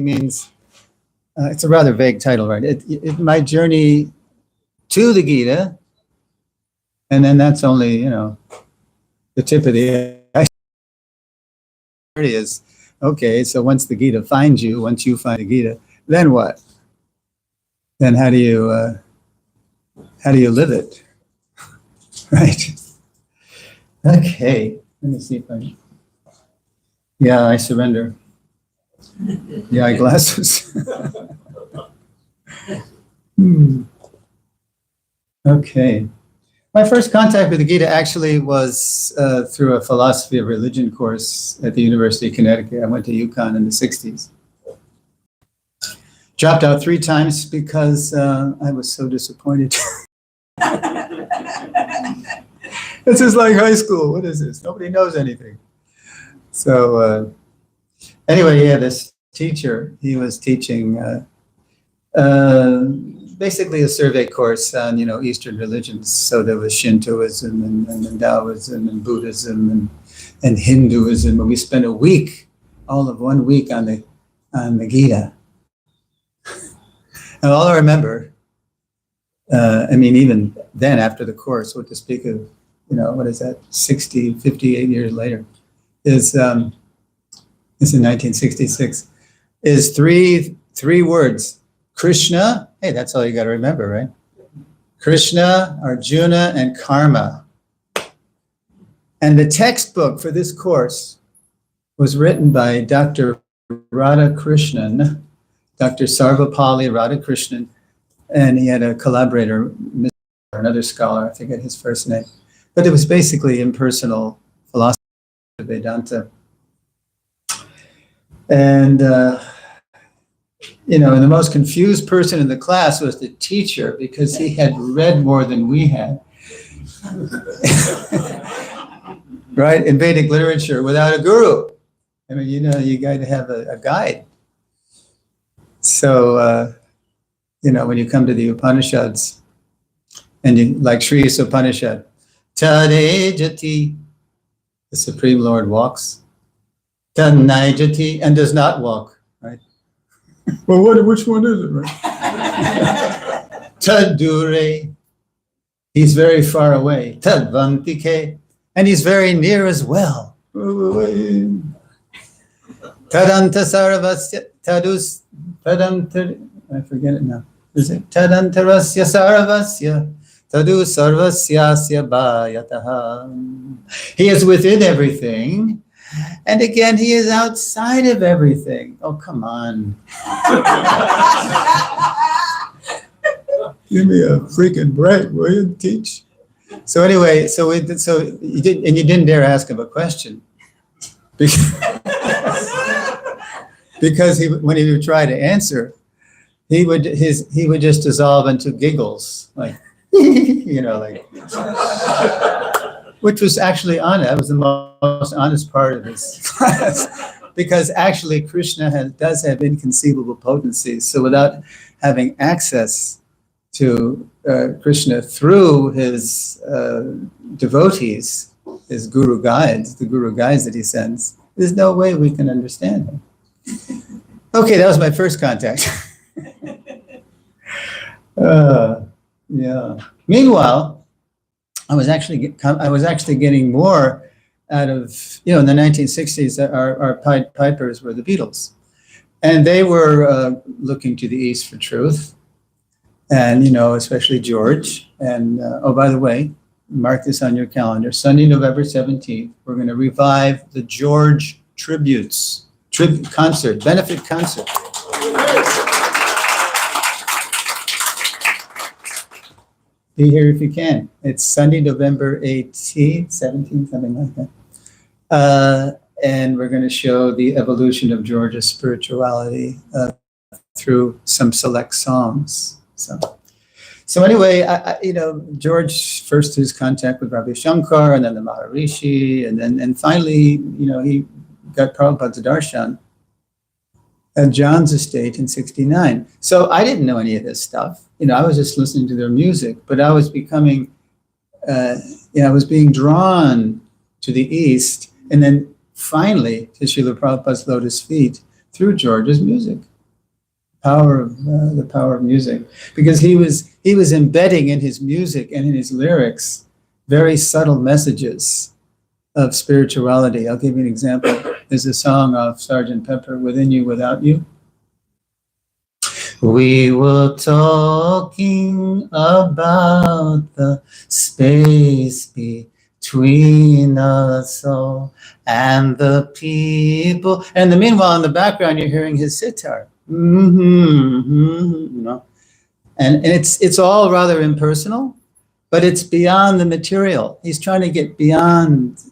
means, it's a rather vague title, right? My journey to the Gita, and then that's only, the tip of the iceberg. Is okay. So once the Gita finds you, once you find the Gita, then what? Then how do you live it, right? Okay. Let me see if I. Yeah, I surrender. The eyeglasses. Okay. My first contact with the Gita actually was through a philosophy of religion course at the University of Connecticut. I went to UConn in the 60s. Dropped out 3 times because I was so disappointed. This is like high school. What is this? Nobody knows anything. So anyway, yeah, this teacher, he was teaching basically a survey course on, Eastern religions. So there was Shintoism and Taoism and Buddhism and Hinduism. And we spent all of 1 week on the Gita. And all I remember, even then after the course, what to speak of, what is that, 58 years later, is in 1966, is three words. Krishna, hey, that's all you got to remember, right? Krishna, Arjuna, and Karma. And the textbook for this course was written by Dr. Radhakrishnan, Dr. Sarvapalli Radhakrishnan, and he had a collaborator, another scholar, I forget his first name. But it was basically impersonal philosophy of Vedanta. And and the most confused person in the class was the teacher because he had read more than we had. Right? In Vedic literature without a guru. You got to have a guide. So, when you come to the Upanishads, and you, like Shriyas Upanishad, Tade Jati, the Supreme Lord walks, Tanai Jati, and does not walk, right? Well, which one is it, right? Tadure, he's very far away. Tadvantike, and he's very near as well. Tadanta Saravasya, I forget it now. Is it Tadantarasya Saravasya, Tadu Sarvasyasya Bhayataha. He is within everything. And again, he is outside of everything. Oh, come on. Give me a freaking break, will you, teach? So anyway, you didn't dare ask him a question. Because when he would try to answer, he would just dissolve into giggles, like, which was actually honest. That was the most honest part of his class, because actually Krishna does have inconceivable potencies. So without having access to Krishna through his devotees, his guru guides, the guru guides that he sends, there's no way we can understand him. Okay, that was my first contact. Yeah. Meanwhile, I was actually getting more out of, in the 1960s, our Pied Pipers were the Beatles. And they were looking to the East for truth. And, especially George. And, oh, by the way, mark this on your calendar. Sunday, November 17th, we're going to revive the George Tributes. Concert, benefit concert. Be here if you can. It's Sunday, November 18th, 17th, something like that. And we're going to show the evolution of George's spirituality through some select songs. So anyway, George first his contact with Ravi Shankar, and then the Maharishi, and finally, he got Prabhupada's darshan at John's estate in 69. So I didn't know any of this stuff. I was just listening to their music, but I was becoming, I was being drawn to the East, and then finally to Srila Prabhupada's lotus feet through George's music. The power of music, because he was embedding in his music and in his lyrics very subtle messages of spirituality. I'll give you an example. There's a song of Sgt. Pepper, Within You, Without You. We were talking about the space between us all and the people. And meanwhile, in the background, you're hearing his sitar. You know? And it's all rather impersonal, but it's beyond the material. He's trying to get beyond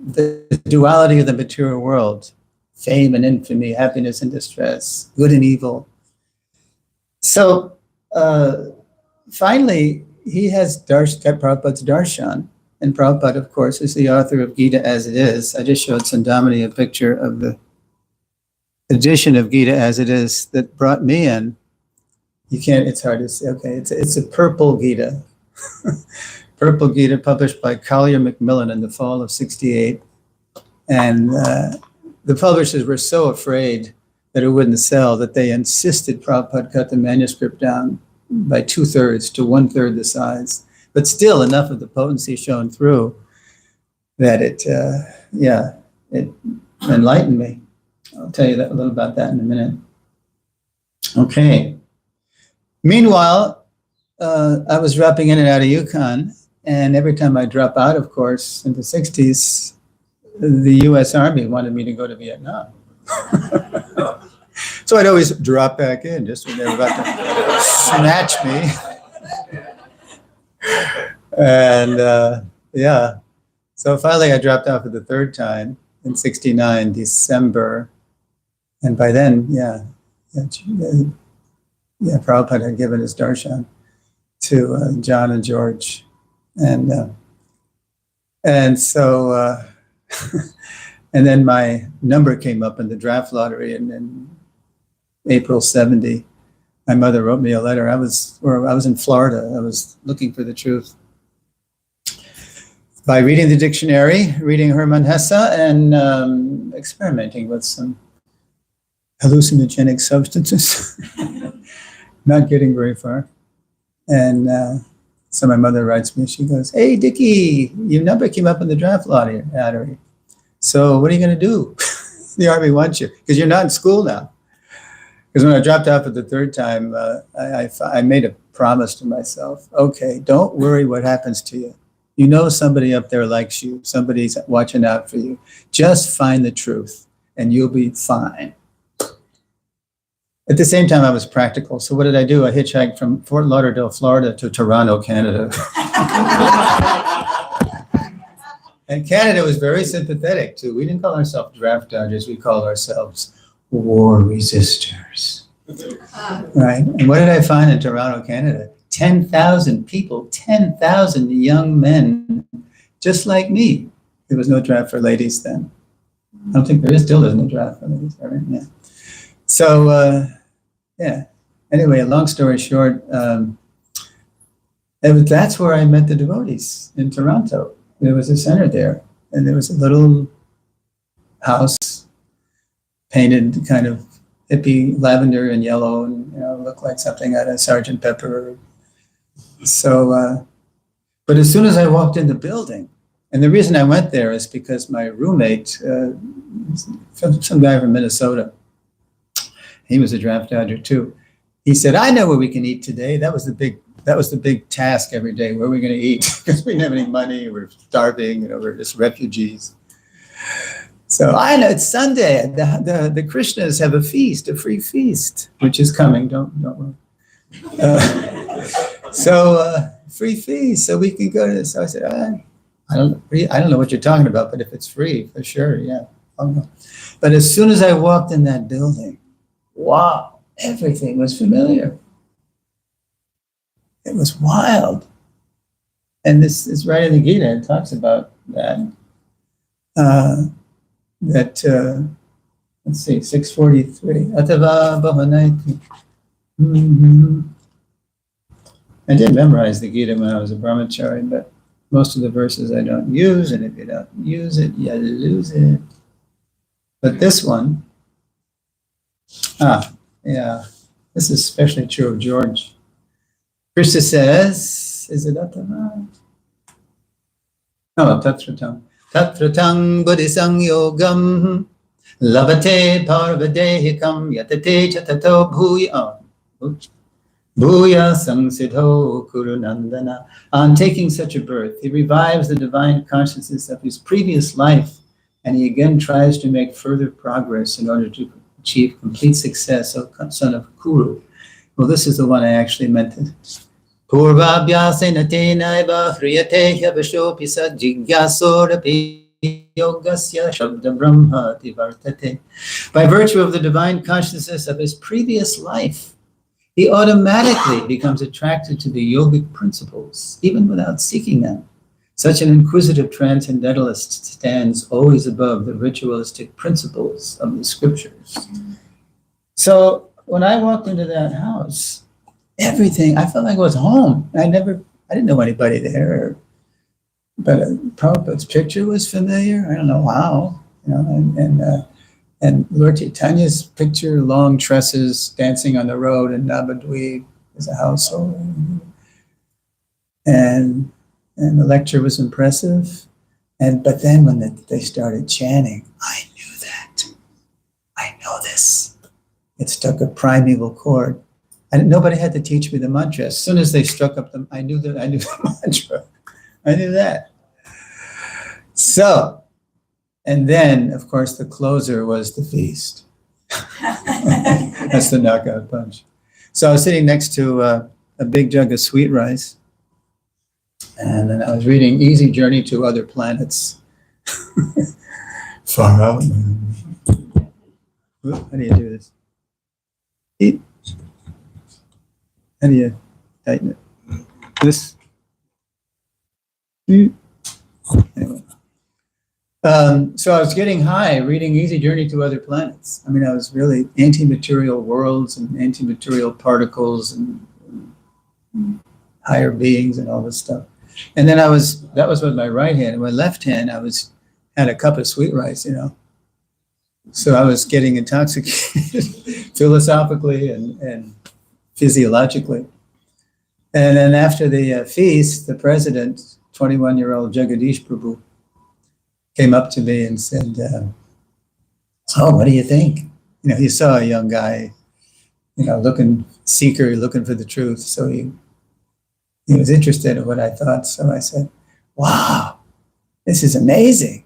the duality of the material world, fame and infamy, happiness and distress, good and evil. So finally, he has Prabhupada's darshan, and Prabhupada, of course, is the author of Gita as it is. I just showed Sandamani a picture of the edition of Gita as it is that brought me in. It's hard to say. Okay, it's a purple Gita. Purple Gita, published by Collier Macmillan in the fall of '68. And the publishers were so afraid that it wouldn't sell that they insisted Prabhupada cut the manuscript down by 2/3 to 1/3 the size. But still enough of the potency shown through that it enlightened me. I'll tell you a little about that in a minute. Okay. Meanwhile, I was dropping in and out of Yukon, and every time I drop out, of course, in the 60s, the U.S. Army wanted me to go to Vietnam. So I'd always drop back in just when they were about to snatch me. And so finally I dropped out for the third time in '69, December. And by then, Prabhupada had given his darshan to John and George. And so, and then my number came up in the draft lottery in April '70. My mother wrote me a letter. I was in Florida. I was looking for the truth. By reading the dictionary, reading Hermann Hesse, and experimenting with some hallucinogenic substances, not getting very far. And so my mother writes me, she goes, "Hey, Dickie, your number came up in the draft lottery. So what are you going to do? The Army wants you, because you're not in school now." Because when I dropped out for the third time, I made a promise to myself. Okay, don't worry what happens to you. You know somebody up there likes you. Somebody's watching out for you. Just find the truth, and you'll be fine. At the same time, I was practical. So what did I do? I hitchhiked from Fort Lauderdale, Florida to Toronto, Canada. And Canada was very sympathetic too. We didn't call ourselves draft dodgers. We called ourselves war resistors. Right? And what did I find in Toronto, Canada? 10,000 people, 10,000 young men, just like me. There was no draft for ladies then. I don't think there is, still isn't a draft for ladies. Right? Yeah. So, anyway, long story short, that's where I met the devotees, in Toronto. There was a center there, and there was a little house painted kind of hippie lavender and yellow, and looked like something out of Sgt. Pepper. So, but as soon as I walked in the building, and the reason I went there is because my roommate, some guy from Minnesota, he was a draft dodger too. He said, "I know where we can eat today." That was the big task every day. Where are we going to eat? Because we didn't have any money. We're starving. We're just refugees. So I know it's Sunday. The Krishnas have a feast, a free feast, which is coming. Don't worry. Free feast, so we can go to this. So I said, I don't know what you're talking about, but if it's free, for sure, yeah, I'll go. But as soon as I walked in that building, wow, everything was familiar. It was wild. And this is right in the Gita. It talks about that. Let's see, 643. Atava Bhavanaiti. I did memorize the Gita when I was a brahmachari, but most of the verses I don't use, and if you don't use it, you lose it. But this one, Yeah. This is especially true of George. Krishna says, is it Attama? Oh, Tatratam. Tatratam Buddhisang Yogam Labate Parvadehikam Yatate Chatato Bhuya. Bhuya Samsidho Kurunandana. On taking such a birth, he revives the divine consciousness of his previous life, and he again tries to make further progress in order to achieve complete success, O son of Kuru. Well, this is the one I actually meant to. Purvabhyasena tenaiva hriyate hyavashopi sajigyasorapi yogasya shabda brahma tivartate. By virtue of the divine consciousness of his previous life, he automatically becomes attracted to the yogic principles, even without seeking them. Such an inquisitive transcendentalist stands always above the ritualistic principles of the scriptures. So when I walked into that house, everything, I felt like I was home. I didn't know anybody there, but Prabhupada's picture was familiar. I don't know how, and Lord Chaitanya's picture, long tresses, dancing on the road in Navadvip as a household. And the lecture was impressive. But then when they started chanting, I knew that. I know this. It struck a primeval chord. And nobody had to teach me the mantra. As soon as they struck up I knew the mantra. I knew that. So, and then, of course, the closer was the feast. That's the knockout punch. So I was sitting next to a big jug of sweet rice, and then I was reading Easy Journey to Other Planets. Far out. How do you do this? Eat. How do you tighten it? This? Anyway. So I was getting high reading Easy Journey to Other Planets. I mean, I was really anti-material worlds and anti-material particles and higher beings and all this stuff. And then that was with my right hand. And my left hand, had a cup of sweet rice, So I was getting intoxicated philosophically and physiologically. And then after the feast, the president, 21-year-old Jagadish Prabhu, came up to me and said, "Oh, what do you think?" He saw a young guy, looking for the truth. So he was interested in what I thought. So I said, "Wow, this is amazing.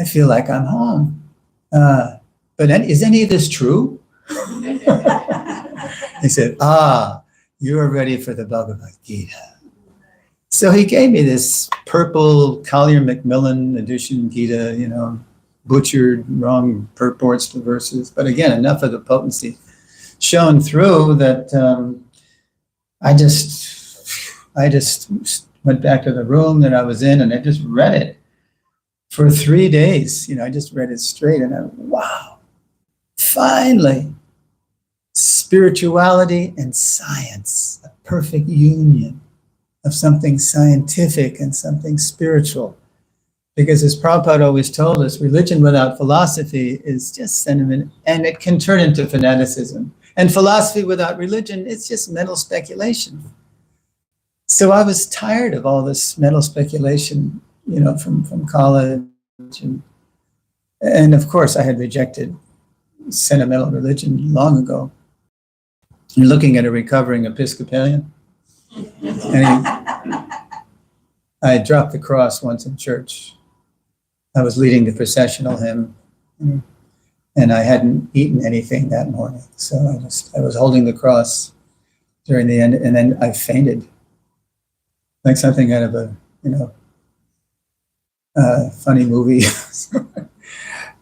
I feel like I'm home. But is any of this true?" He said, "You are ready for the Bhagavad Gita." So he gave me this purple Collier Macmillan edition Gita, butchered, wrong purports to verses. But again, enough of the potency shone through that I just went back to the room that I was in and I just read it for 3 days. I just read it straight and wow, finally, spirituality and science, a perfect union of something scientific and something spiritual. Because as Prabhupada always told us, religion without philosophy is just sentiment, and it can turn into fanaticism. And philosophy without religion, it's just mental speculation. So I was tired of all this mental speculation, from college. And of course, I had rejected sentimental religion long ago. You're looking at a recovering Episcopalian. And I dropped the cross once in church. I was leading the processional hymn, and I hadn't eaten anything that morning. So I was holding the cross during the end, and then I fainted, like something out of a funny movie.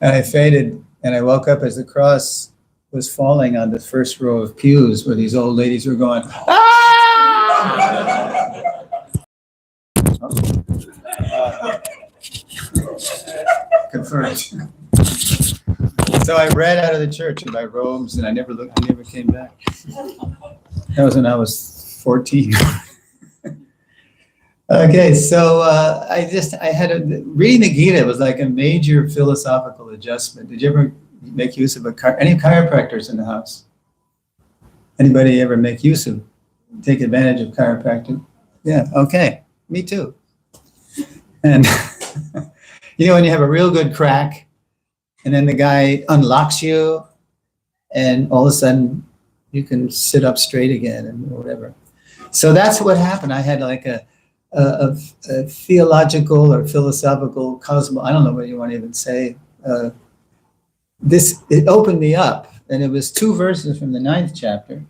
And I fainted, and I woke up as the cross was falling on the first row of pews where these old ladies were going, "Ah!" Confirmed. So I ran out of the church in my robes, and I never came back. That was when I was 14. Okay, so reading the Gita was like a major philosophical adjustment. Did you ever make use of any chiropractors in the house? Anybody ever take advantage of chiropractic? Yeah, okay, me too. And when you have a real good crack, and then the guy unlocks you, and all of a sudden you can sit up straight again and whatever. So that's what happened. I had like a theological or philosophical I don't know what you want to even say. It opened me up, and it was 2 verses from the 9th chapter.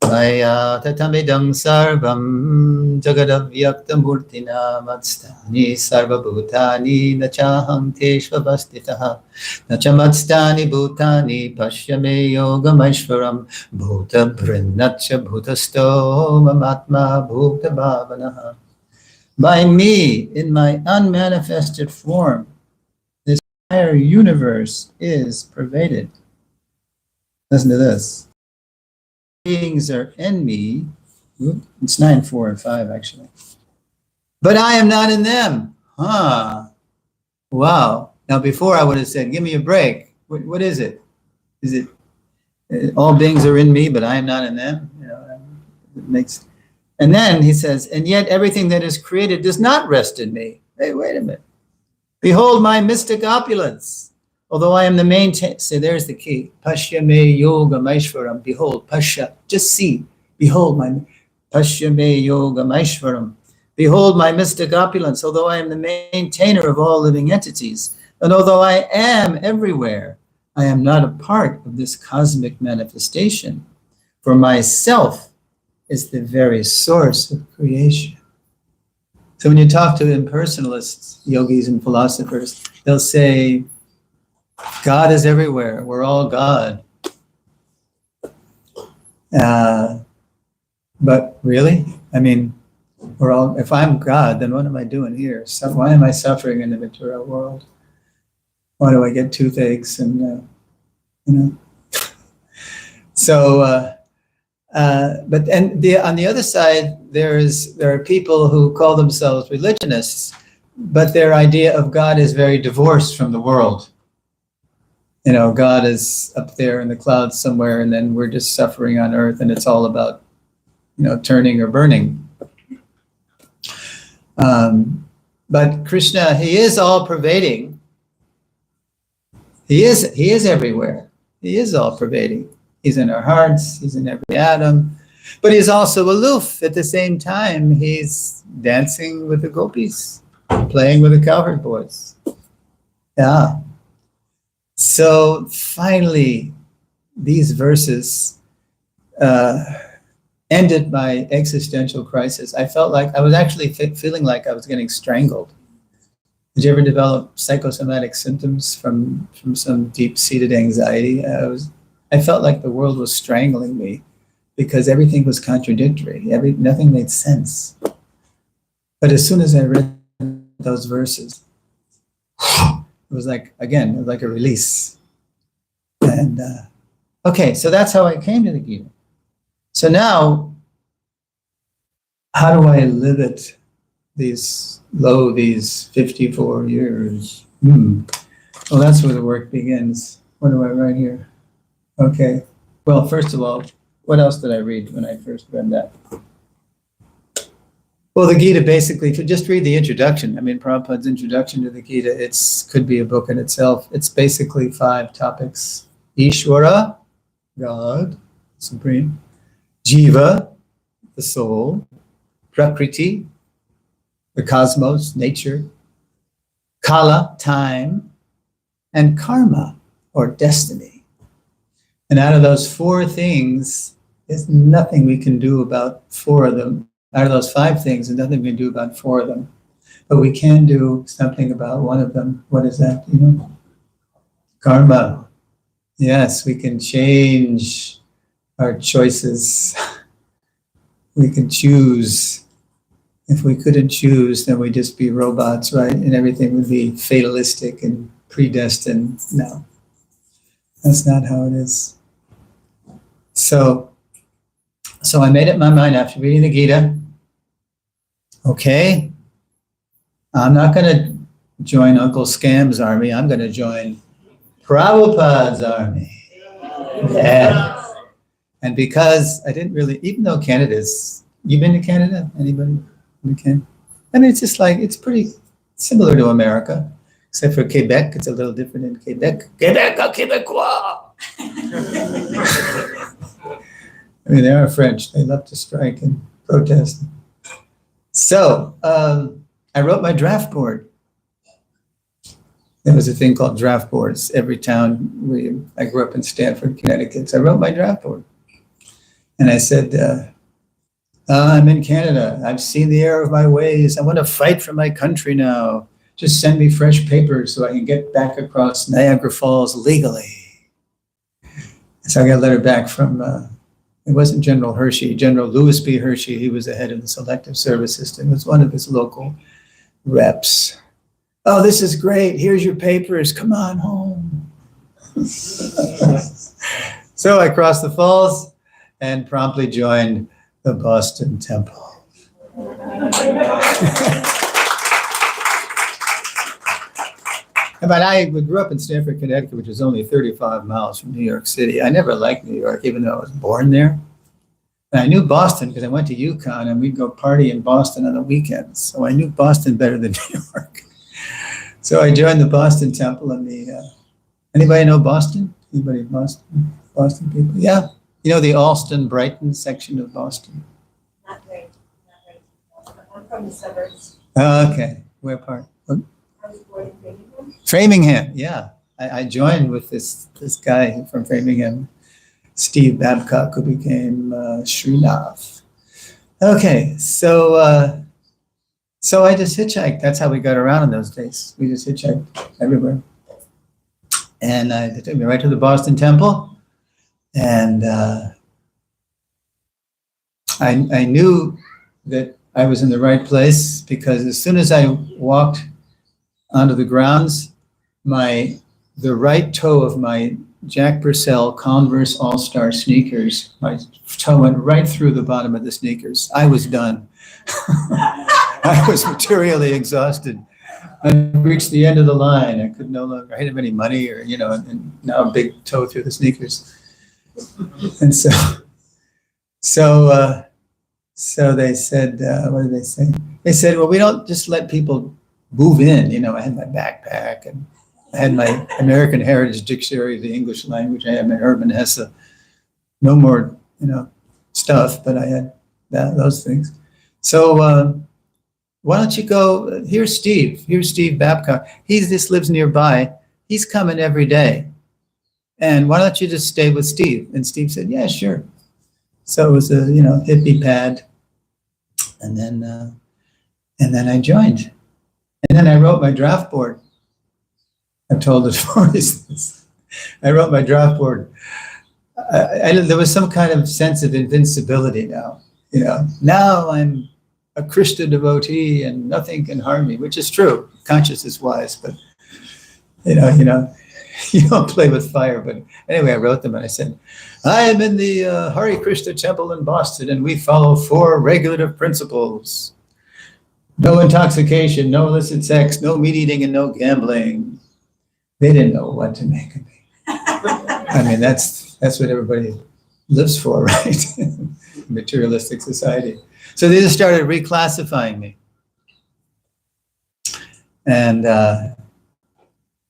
Maya tatamidam sarvam jagadavyaktamurtina matstani sarvabhutani nachaham teshvavastitaha nachamatstani bhutani pashyame yogamashvaram bhuta brinnacha bhutasto mamatma bhuta bhavanaha. By me, in my unmanifested form, this entire universe is pervaded. Listen to this. Beings are in me. It's 9, 4, and 5, actually. But I am not in them. Wow. Now, before I would have said, give me a break. What is it? Is it all beings are in me, but I am not in them? It makes. And then he says, and yet everything that is created does not rest in me. Hey, wait a minute. Behold my mystic opulence. Although I am the maintainer, so there's the key. Pashya me yoga maishvaram. Behold, pasya, just see. Behold my Pashya me yoga maishvaram. Behold my mystic opulence. Although I am the maintainer of all living entities, and although I am everywhere, I am not a part of this cosmic manifestation. For myself is the very source of creation. So when you talk to impersonalists, yogis and philosophers, they'll say, God is everywhere. We're all God. But really? I mean, if I'm God, then what am I doing here? So why am I suffering in the material world? Why do I get toothaches and, So, but on the other side, there are people who call themselves religionists, but their idea of God is very divorced from the world. God is up there in the clouds somewhere, and then we're just suffering on earth, and it's all about, turning or burning. But Krishna, he is all pervading. He is everywhere. He is all pervading. He's in our hearts. He's in every atom. But he's also aloof. At the same time, he's dancing with the gopis, playing with the cowherd boys. Yeah. So finally, these verses ended my existential crisis. I felt like I was actually feeling like I was getting strangled. Did you ever develop psychosomatic symptoms from some deep-seated anxiety? I felt like the world was strangling me because everything was contradictory. Nothing made sense. But as soon as I read those verses, it was like a release. And okay, so that's how I came to the Gita. So now, how do I live it these 54 years? Well, that's where the work begins. What do I write here? Okay. Well, first of all, what else did I read when I first read that? Well, the Gita basically, if you just read the introduction, Prabhupada's introduction to the Gita, could be a book in itself. It's basically 5 topics. Ishvara, God, Supreme. Jiva, the soul. Prakriti, the cosmos, nature. Kala, time. And karma, or destiny. And out of those 4 things, there's nothing we can do about 4 of them. Out of those 5 things, there's nothing we can do about 4 of them. But we can do something about one of them. What is that? Karma. Yes, we can change our choices. We can choose. If we couldn't choose, then we'd just be robots, right? And everything would be fatalistic and predestined. No, that's not how it is. So I made up my mind after reading the Gita. Okay, I'm not going to join Uncle Scam's army. I'm going to join Prabhupada's army. Yeah. And because I didn't really, even though Canada's, you been to Canada? Anybody been to Canada? I mean, it's just like, it's pretty similar to America, except for Quebec. It's a little different in Quebec. Quebec, Quebecois! I mean, they are French. They love to strike and protest. So I wrote my draft board. There was a thing called draft boards. Every town, I grew up in Stamford, Connecticut. So I wrote my draft board. And I said, I'm in Canada. I've seen the error of my ways. I want to fight for my country now. Just send me fresh papers so I can get back across Niagara Falls legally. So I got a letter back from, it wasn't General Hershey, General Louis B. Hershey. He was the head of the Selective Service System. It was one of his local reps. Oh, this is great. Here's your papers. Come on home. So I crossed the falls and promptly joined the Boston Temple. But I grew up in Stamford, Connecticut, which is only 35 miles from New York City. I never liked New York, even though I was born there. And I knew Boston because I went to UConn and we'd go party in Boston on the weekends. So I knew Boston better than New York. So I joined the Boston Temple and anybody know Boston? Anybody in Boston? Boston people? Yeah. You know the Allston, Brighton section of Boston? Not very. I'm from the suburbs. Oh, okay. Where part? What? I was born in Framingham. Framingham, yeah. I joined with this guy from Framingham, Steve Babcock, who became Srinath. Okay, so I just hitchhiked. That's how we got around in those days. We just hitchhiked everywhere. And they took me right to the Boston Temple. And I knew that I was in the right place because as soon as I walked onto the grounds, the right toe of my Jack Purcell Converse All-Star sneakers, my toe went right through the bottom of the sneakers. I was done. I was materially exhausted. I reached the end of the line. I could no longer, I didn't have any money or, and now a big toe through the sneakers. And so they said, what did they say? They said, well, we don't just let people move in. I had my backpack and I had my American Heritage Dictionary of the English language. I had my Urban Hesse. No more, stuff, but I had those things. So why don't you go, here's Steve Babcock. He just lives nearby. He's coming every day. And why don't you just stay with Steve? And Steve said, yeah, sure. So it was a, hippie pad. And then I joined. And then I wrote my draft board. I've told the stories. I wrote my draft board. There was some kind of sense of invincibility now. Now I'm a Krishna devotee and nothing can harm me, which is true, consciousness wise, but you don't play with fire. But anyway, I wrote them and I said, I am in the Hare Krishna temple in Boston and we follow 4 regulative principles. No intoxication, no illicit sex, no meat eating, and no gambling. They didn't know what to make of me. I mean, that's what everybody lives for, right? Materialistic society. So they just started reclassifying me. And,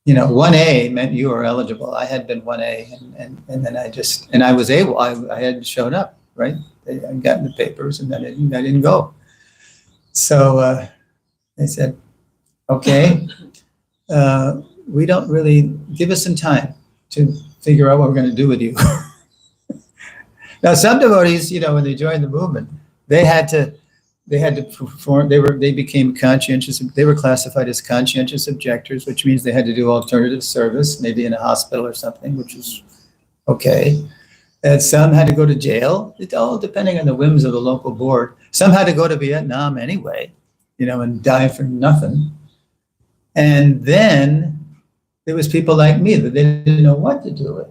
1A meant you were eligible. I had been 1A and then I was able, I had shown up, right? I had gotten the papers and then I didn't go. So they said, okay, we don't really, give us some time to figure out what we're going to do with you. Now, some devotees, when they joined the movement, they had to perform, they became conscientious, they were classified as conscientious objectors, which means they had to do alternative service, maybe in a hospital or something, which is okay. And some had to go to jail, it all depending on the whims of the local board. Some had to go to Vietnam anyway, and die for nothing. And then there was people like me that they didn't know what to do with.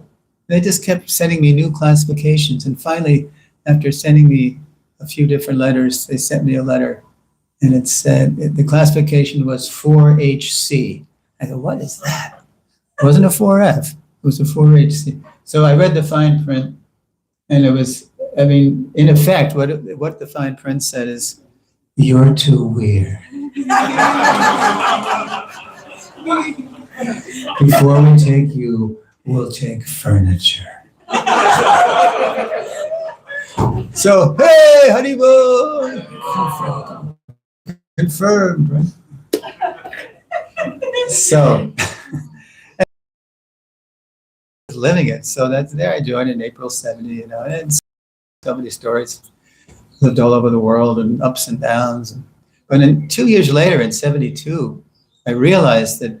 They just kept sending me new classifications. And finally, after sending me a few different letters, they sent me a letter and it said, the classification was 4HC. I go, what is that? It wasn't a 4F, it was a 4HC. So I read the fine print, and it was, I mean, in effect, what the fine print said is, "You're too weird. Before we take you, we'll take furniture." So, hey, honeymoon! Confirmed, right? So, living it. So that's there. I joined in April 70, and so many stories. Lived all over the world and ups and downs. But 2 years later, in 72, I realized that,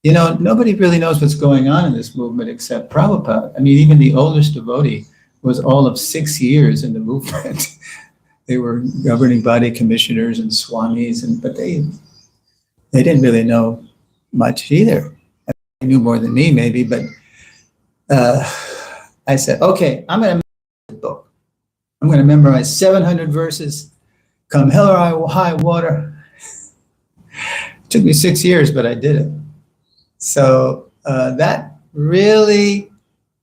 nobody really knows what's going on in this movement except Prabhupada. I mean, even the oldest devotee was all of 6 years in the movement. They were governing body commissioners and swamis, but they didn't really know much either. They knew more than me, maybe, but I said, okay, I'm going to memorize the book. I'm going to memorize 700 verses, come hell or high water. It took me 6 years, but I did it. So that really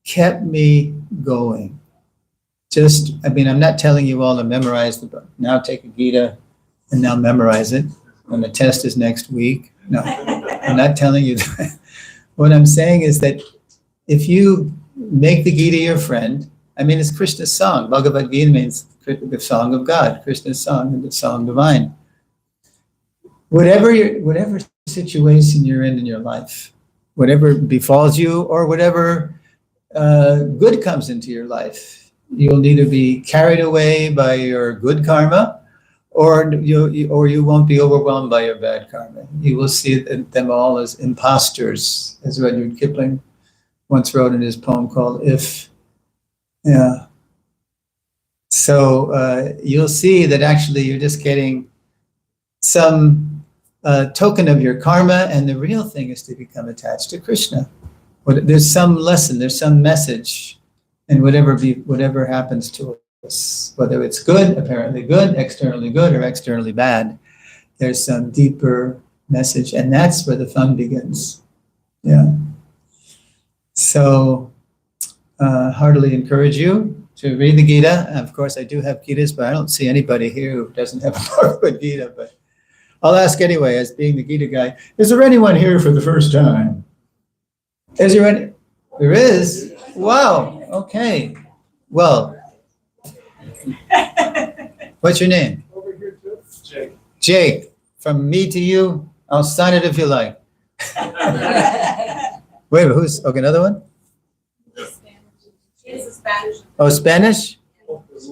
kept me going. I'm not telling you all to memorize the book. Now take a Gita and now memorize it. And the test is next week. No, I'm not telling you that. What I'm saying is that if you make the Gita your friend, it's Krishna's song. Bhagavad Gita means the song of God, Krishna's song, and the song divine. Whatever situation you're in your life, whatever befalls you, or whatever good comes into your life, you'll neither be carried away by your good karma, or you won't be overwhelmed by your bad karma. You will see them all as imposters, as Rudyard Kipling once wrote in his poem called If. Yeah. So you'll see that actually you're just getting some token of your karma, and the real thing is to become attached to Krishna. There's some lesson, there's some message, and whatever happens to us, whether it's good, apparently good, or externally bad, there's some deeper message, and that's where the fun begins. Yeah. So heartily encourage you to read the Gita. Of course, I do have Gitas, but I don't see anybody here who doesn't have a Bhagavad Gita. But I'll ask anyway, as being the Gita guy, is there anyone here for the first time? Is there any? There is? Wow. Okay. Well, what's your name? Over here too. Jake. Jake. From me to you, I'll sign it if you like. Wait, who's, okay, another one? It's a Spanish. Oh, Spanish?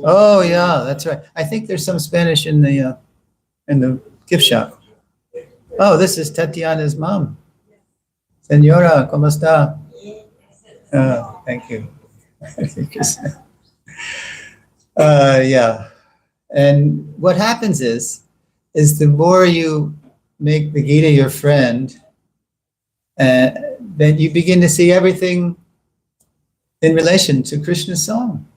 Oh, yeah, that's right. I think there's some Spanish in the gift shop. Oh, this is Tatiana's mom. Señora, ¿cómo está? Thank you. Yeah. And what happens is the more you make the Gita your friend, then you begin to see everything in relation to Krishna's song.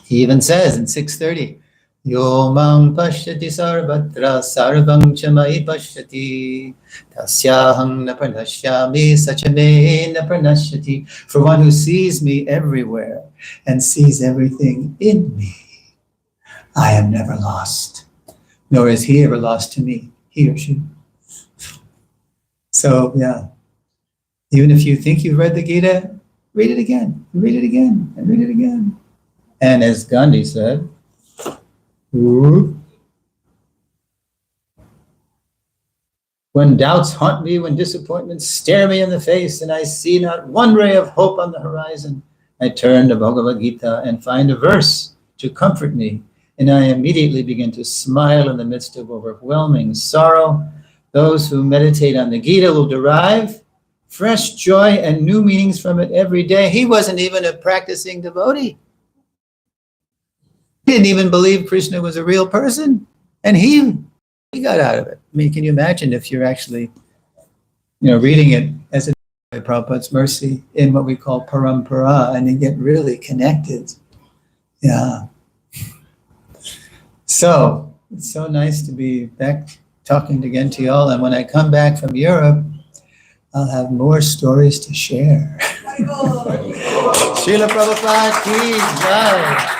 He even says in 630, Yo mang pashyati sarvatra sarvam chamai pashyati tasyahang na pranashyami sachame na pranashyati. For one who sees me everywhere and sees everything in me, I am never lost, nor is he ever lost to me, he or she. So, yeah, even if you think you've read the Gita, read it again, read it again, and read it again. And as Gandhi said, when doubts haunt me, when disappointments stare me in the face, and I see not one ray of hope on the horizon, I turn to Bhagavad Gita and find a verse to comfort me, and I immediately begin to smile in the midst of overwhelming sorrow. Those who meditate on the Gita will derive fresh joy and new meanings from it every day. He wasn't even a practicing devotee. He didn't even believe Krishna was a real person, and he got out of it. I mean, can you imagine if you're actually, reading it as a Prabhupada's mercy in what we call parampara, and you get really connected. Yeah. So it's so nice to be back talking again to y'all. And when I come back from Europe, I'll have more stories to share. Srila Prabhupada ki jai.